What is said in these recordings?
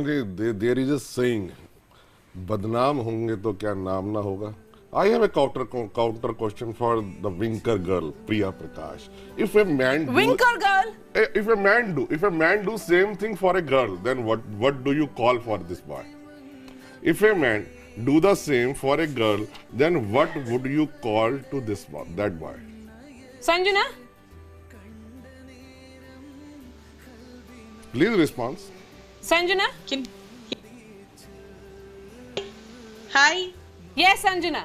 There is a saying, बदनाम होंगे तो क्या नाम ना होगा. I have a counter question for the Winker girl, Priya Prakash. If a man do same thing for a girl, then what do you call for this boy? If a man do the same for a girl, then what would you call to this boy, that boy? Sanjana? Please respond. Sanjana? Hi. Yes, Sanjana.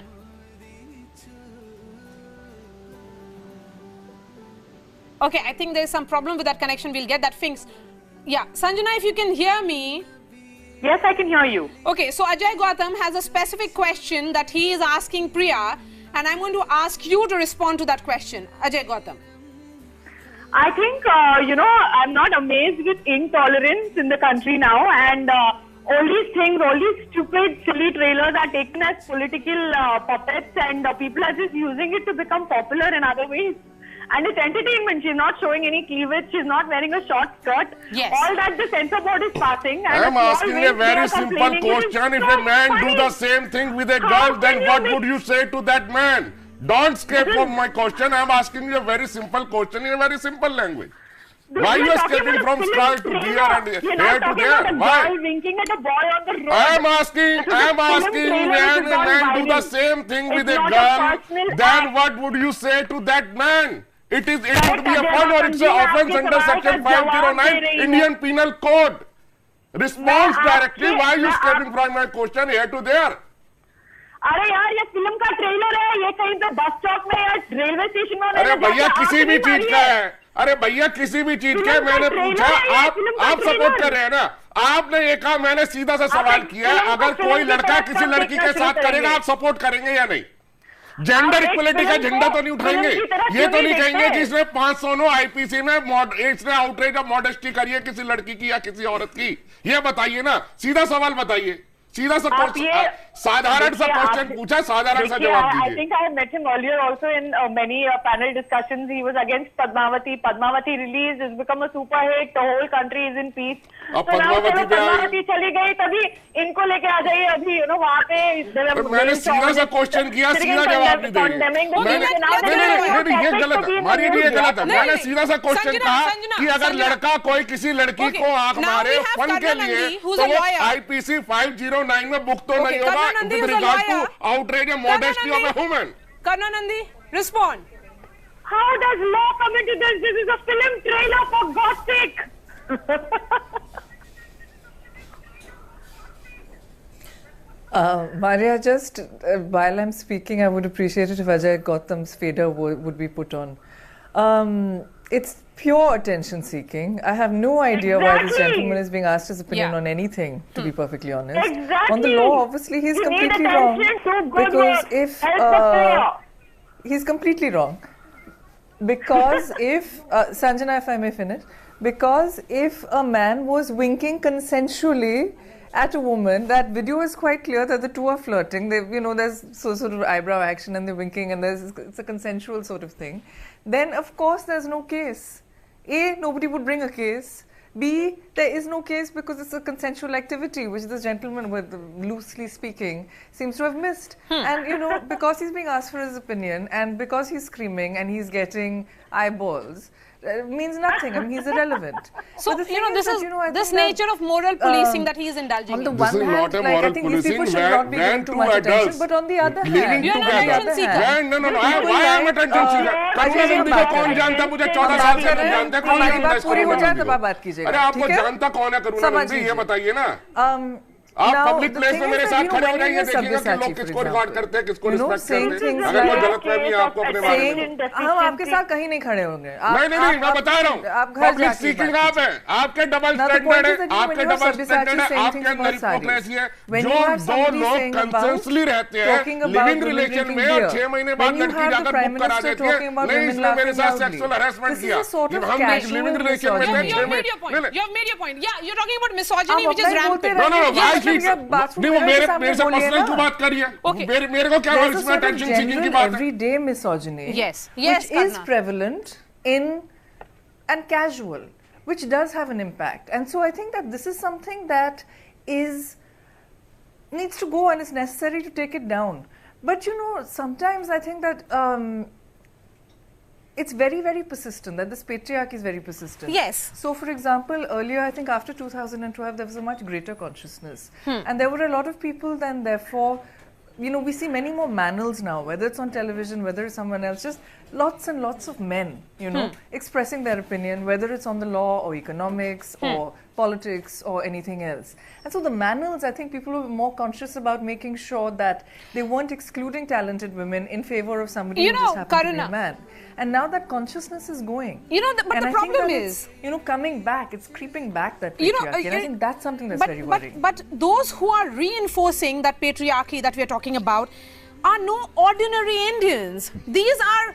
Okay, I think there is some problem with that connection. We'll get that fixed. Yeah, Sanjana, if you can hear me. Yes, I can hear you. Okay, so Ajay Gautam has a specific question that he is asking Priya, and I'm going to ask you to respond to that question. Ajay Gautam. I think, I'm not amazed with intolerance in the country now, and all these things, all these stupid, silly trailers are taken as political puppets, and people are just using it to become popular in other ways. And it's entertainment. She's not showing any cleavage. She's not wearing a short skirt. Yes. All that the censor board is passing. I am asking a very simple question. If a man do the same thing with a girl, then what would you say to that man? Don't escape from my question. I am asking you a very simple question in a very simple language. Why are you escaping from sky to here and here to there? Why? Winking at a boy on the road. I am asking when a man do the same thing with a girl, then what would you say to that man? It would be a fun or it's an offense under section 509 Indian Penal Code. Response directly. Why are you escaping from my question here to there? अरे यार ये film का trailer है, ये कहीं पे bus stop में या रेलवे स्टेशन में. अरे भैया किसी भी चीज का है, अरे भैया किसी भी चीज का. मैंने पूछा, आप सपोर्ट कर रहे हैं ना. आपने ये कहा, मैंने सीधा सा सवाल किया, अगर कोई लड़का किसी लड़की के साथ करेगा आप सपोर्ट करेंगे या नहीं? जेंडर इक्वलिटी का झंडा तो नहीं उठाएंगे. ये तो नहीं कहेंगे कि इसने 509 आईपीसी में इसने आउटरेज ऑफ मॉडेस्टी करी है किसी लड़की की या किसी औरत की. ये बताइए ना, सीधा सवाल बताइए. सीधा सा साधारण सा क्वेश्चन पूछा, साधारण सा जवाब दीजिए. I think I have met him earlier also in many panel discussions. He was against Padmavati. Padmavati released, has become a super hit. The whole country is in peace. अब पद्मावती चली गई तभी इनको लेके आ जाइए. अभी वहाँ पे मैंने सीधा सा क्वेश्चन किया, सीधा जवाब नहीं देंगे. ये गलत है, हमारी ये गलत है. मैंने सीधा सा क्वेश्चन कहा कि अगर लड़का कोई किसी लड़की को आंख मारे फन के लिए तो वो IPC 509 में बुक तो नहीं होगा with regard to outrage and modesty of a woman. Karna Nandi, respond. How does law come into this? This is a film trailer, for God's sake. Maria, just while I'm speaking, I would appreciate it if Ajay Gautam's fader would be put on. It's pure attention seeking. I have no idea why this gentleman is being asked his opinion on anything, to be perfectly honest. Exactly. On the law, obviously, he's completely wrong. Because if he's completely wrong. Because if Sanjana, if I may finish, because if a man was winking consensually at a woman, that video is quite clear that the two are flirting. They, there's sort of eyebrow action and they're winking, and it's a consensual sort of thing. Then of course there's no case. A, nobody would bring a case. B, there is no case because it's a consensual activity, which this gentleman, with loosely speaking, seems to have missed. And because he's being asked for his opinion, and because he's screaming and he's getting eyeballs, means nothing. I mean, he's irrelevant. So, this is this nature of moral policing that he is indulging in. On the one hand, I think these people should not be given too much attention. But on the other hand, you are not attention seeker. No. Why am I attention seeker? करुणा नंदी को कौन जानता? मुझे 14 साल से नहीं जानते. कौन जानता है पूरी हो जाए तब आप बात कीजिएगा. अरे आपको जानता कौन है करुणा नंदी? ये बताइए ना. आप पब्लिक प्लेस में मेरे साथ खड़े हो जाइए, देखिएगा कि लोग किसको रिकॉर्ड करते हैं, किसको रिस्पेक्ट करते हैं. अगर कोई गलतफहमी है आपको अपने बारे में, हम आपके साथ कहीं नहीं खड़े होंगे. नहीं, मैं बता रहा हूँ. पब्लिक स्पीकिंग आप है, आपके डबल स्टैंडर्ड है, आपके डबल स्टैंडर्ड है, आपके अंदर हिपोक्रेसी है. जो दो लोग कंसेंसुअली रहते हैं लिविंग रिलेशन में और 6 महीने बाद लड़की जाकर बुक करा देती है, नहीं इसने मेरे साथ सेक्सुअल हरासमेंट किया. हम लिविंग रिलेशन में थे 6 महीने. You have made your point. Yeah, you're talking about misogyny, which is rampant. No, नहीं वो मेरे से पर्सनल क्यों बात करिए? मेरे को क्या इसमें टेंशन सीकिंग की बात है? Everyday misogyny, yes, which is prevalent in and casual, which does have an impact. And so I think that this is something that needs to go, and it's necessary to take it down. But sometimes I think that it's very, very persistent, that this patriarchy is very persistent. Yes. So, for example, earlier, I think after 2012, there was a much greater consciousness. And there were a lot of people then, therefore, we see many more manals now, whether it's on television, whether it's someone else, just lots and lots of men, expressing their opinion, whether it's on the law or economics or politics or anything else. And so the manals, I think people were more conscious about making sure that they weren't excluding talented women in favor of somebody who just happened to be a man. And now that consciousness is going. But the problem is, coming back, it's creeping back, that patriarchy. And I think that's something that's very worrying. But those who are reinforcing that patriarchy that we are talking about are no ordinary Indians. These are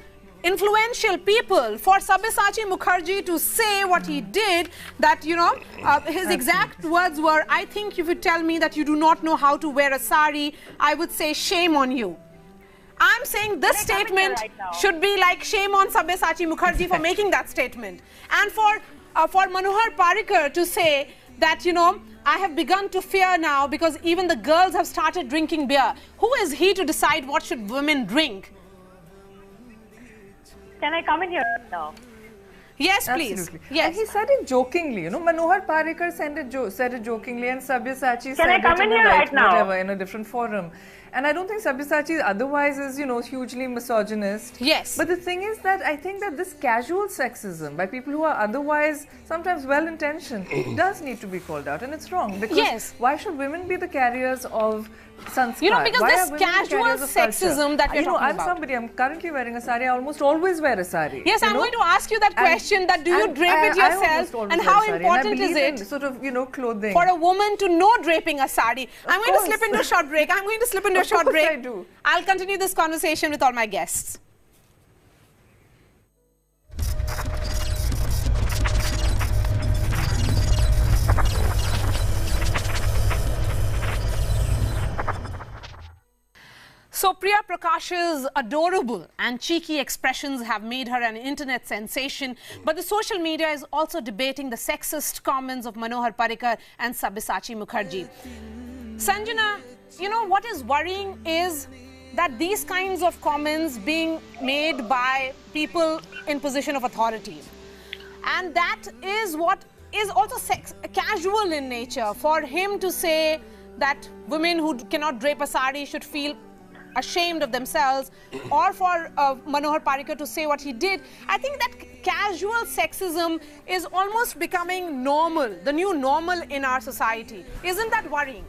influential people. For Sabyasachi Mukherjee to say what he did, that, his exact words were, I think if you tell me that you do not know how to wear a sari, I would say shame on you. I'm saying this statement should be like shame on Sabyasachi Mukherjee for making that statement. And for Manohar Parrikar to say that, I have begun to fear now because even the girls have started drinking beer. Who is he to decide what should women drink? Can I come in here now? Yes, please. Absolutely. Yes. And he said it jokingly, Manohar Parrikar said it jokingly, and Sabyasachi said I come it in here right now? whatever, in a different forum. And I don't think Sabyasachi otherwise is, hugely misogynist. Yes. But the thing is that I think that this casual sexism by people who are otherwise sometimes well-intentioned does need to be called out, and it's wrong. Because why should women be the carriers of sanskar? Because why this casual sexism that we're talking about. I'm currently wearing a sari. I almost always wear a sari. Yes, I'm going to ask you that question, that do you drape it yourself, and how important is it sort of, clothing for a woman to know draping a sari? I'm going to slip into a short break. I do. I'll continue this conversation with all my guests. So Priya Prakash's adorable and cheeky expressions have made her an internet sensation, but the social media is also debating the sexist comments of Manohar Parrikar and Sabyasachi Mukherjee. Sanjana, what is worrying is that these kinds of comments being made by people in position of authority, and that is what is also casual in nature. For him to say that women who cannot drape a sari should feel ashamed of themselves, or for Manohar Parrikar to say what he did, I think that casual sexism is almost becoming normal, the new normal in our society. Isn't that worrying?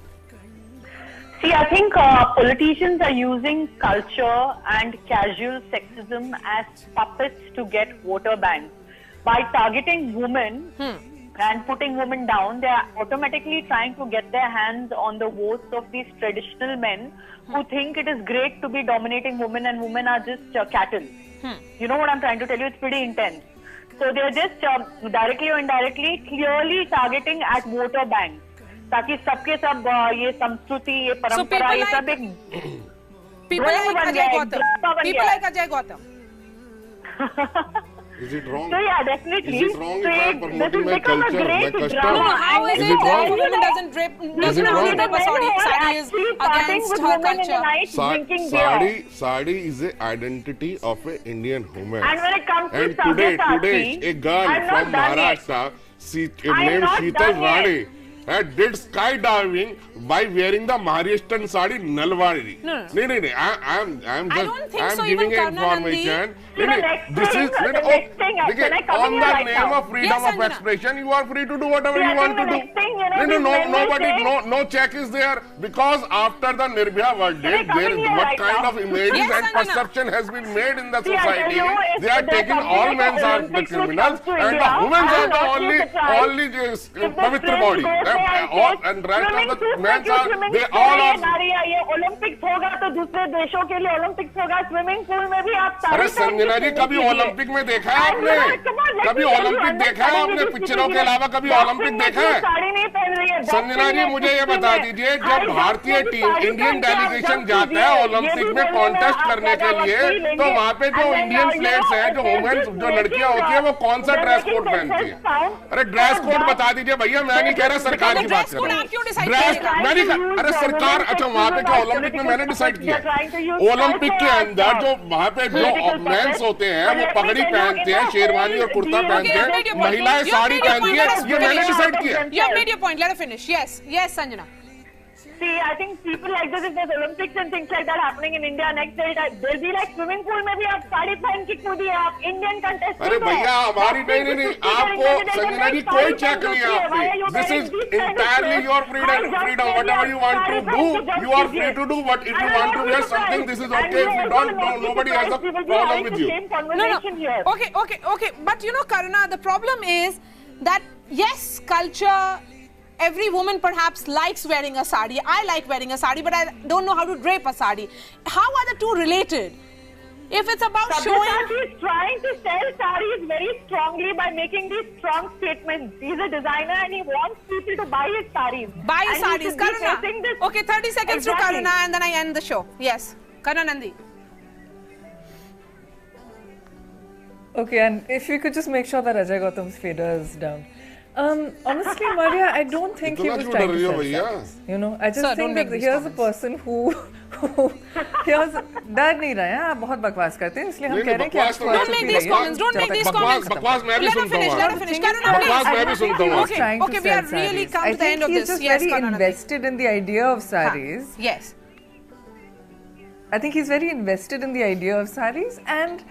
See, I think politicians are using culture and casual sexism as puppets to get voter banks. By targeting women and putting women down, they are automatically trying to get their hands on the votes of these traditional men who think it is great to be dominating women and women are just cattle. You know what I'm trying to tell you? It's pretty intense. So they're just directly or indirectly clearly targeting at voter banks. ताकि सबके सब ये संस्कृति ये परंपरा ये सब एक people like Ajay Gautam. Is it wrong? So yeah, definitely. Is it wrong if I am promoting my become a culture, great my custom? drama. How is it that a woman doesn't drape a sari is against her culture? Sari is an identity of an Indian woman. And when it comes to today, a girl from Maharashtra, named Sheetal Rane, did skydiving by wearing the Maharashtrian sari Nalwari. No. I'm just even giving information. This is on the name of freedom of expression. You are free to do whatever you want to do. No check is there, because after the Nirbhaya verdict, what kind of images and perception has been made in the society. They are taking all men are the criminals and the women are the only pavitra body. and rest of the men are, they all are. ये Olympics होगा तो दूसरे देशों के लिए Olympics होगा, swimming pool में भी आप साड़ी। अरे संजना जी, कभी ओलंपिक में देखा है आपने? कभी ओलंपिक देखा है आपने? पिक्चरों के अलावा कभी ओलंपिक देखा है? साड़ी नहीं पहन रही है संजना जी, मुझे ये बता दीजिए, जब भारतीय टीम, इंडियन डेलीगेशन जाता है ओलंपिक में कॉन्टेस्ट करने के लिए, तो वहाँ पे जो इंडियन प्लेयर्स हैं, जो वुमेन्स, जो लड़कियां होती है, वो कौन सा ड्रेस कोड पहनती है? अरे ड्रेस कोड बता दीजिए भैया, मैं नहीं कह रहा सरकार की बात कर रहा हूँ। ड्रेस मैं नहीं, अरे सरकार, अच्छा वहाँ पे क्या ओलंपिक में मैंने डिसाइड किया, ओलंपिक के अंदर जो वहाँ पे जो मेंस होते हैं वो पगड़ी पहनते हैं, शेरवानी और कुर्ता पहनते हैं, महिलाएं साड़ी पहनती है, ये मैंने डिसाइड किया। You have made your point. Let her finish. Yes, yes, Sanjana. See, I think people like this, if there's Olympics and things like that happening in India next day, they'll be like swimming pool में भी आप साड़ी पहन के कूदिए, आप Indian contestant. अरे भैया, हमारी नहीं, आपको संजना जी कोई चेक नहीं है आपने। This is entirely your freedom. Whatever you want to do, you are free to do. But if you want to wear something, this is okay. If you don't, nobody has a problem with you. No. Okay. But you know, Karuna, the problem is that yes, culture. Every woman perhaps likes wearing a sari. I like wearing a sari, but I don't know how to drape a sari. How are the two related? If it's about showing... He's trying to sell saris very strongly by making these strong statements. He's a designer and he wants people to buy his saris. Buy his saris. Karuna. Okay, 30 seconds to Karuna and then I end the show. Yes. Karuna Nandi. Okay, and if you could just make sure that Ajay Gautam's fader is down. Honestly, Maria, I don't think he was trying to sell saris. You know, I just think that here's a person who here's डर नहीं रहा है, आप बहुत बकवास करते हैं, इसलिए हम कह रहे हैं कि आप don't make these comments, don't make these comments. बकवास मैं भी सुनता हूँ। Let her finish. बकवास मैं भी सुनता हूँ। Okay, we are really come to the end of this. I think he's just very invested in the idea of saris. Yes. I think he's very invested in the idea of saris, and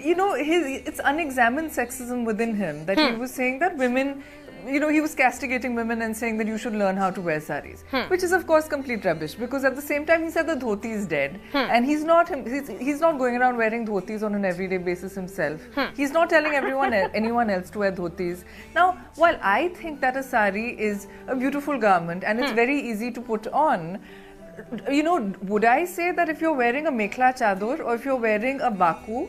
you know, it's unexamined sexism within him that he was saying that women, you know, he was castigating women and saying that you should learn how to wear saris, which is of course complete rubbish, because at the same time he said that dhoti is dead, and he's not going around wearing dhotis on an everyday basis himself. He's not telling anyone else to wear dhotis. Now, while I think that a sari is a beautiful garment and it's very easy to put on, you know, would I say that if you're wearing a mekhla chador or if you're wearing a baku,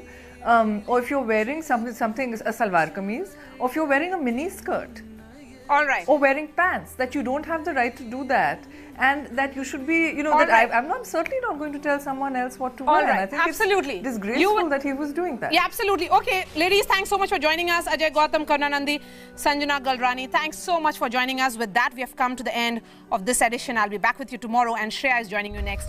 or if you're wearing something, a salwar kameez, or if you're wearing a mini skirt, all right, or wearing pants, that you don't have the right to do that, and that you should be, you know, all that right. I'm certainly not going to tell someone else what to wear. Right. And I think absolutely. It's disgraceful that he was doing that. Yeah, absolutely. Okay, ladies, thanks so much for joining us. Ajay Gautam, Karuna Nandi, Sanjana Galrani, thanks so much for joining us. With that, we have come to the end of this edition. I'll be back with you tomorrow, and Shreya is joining you next.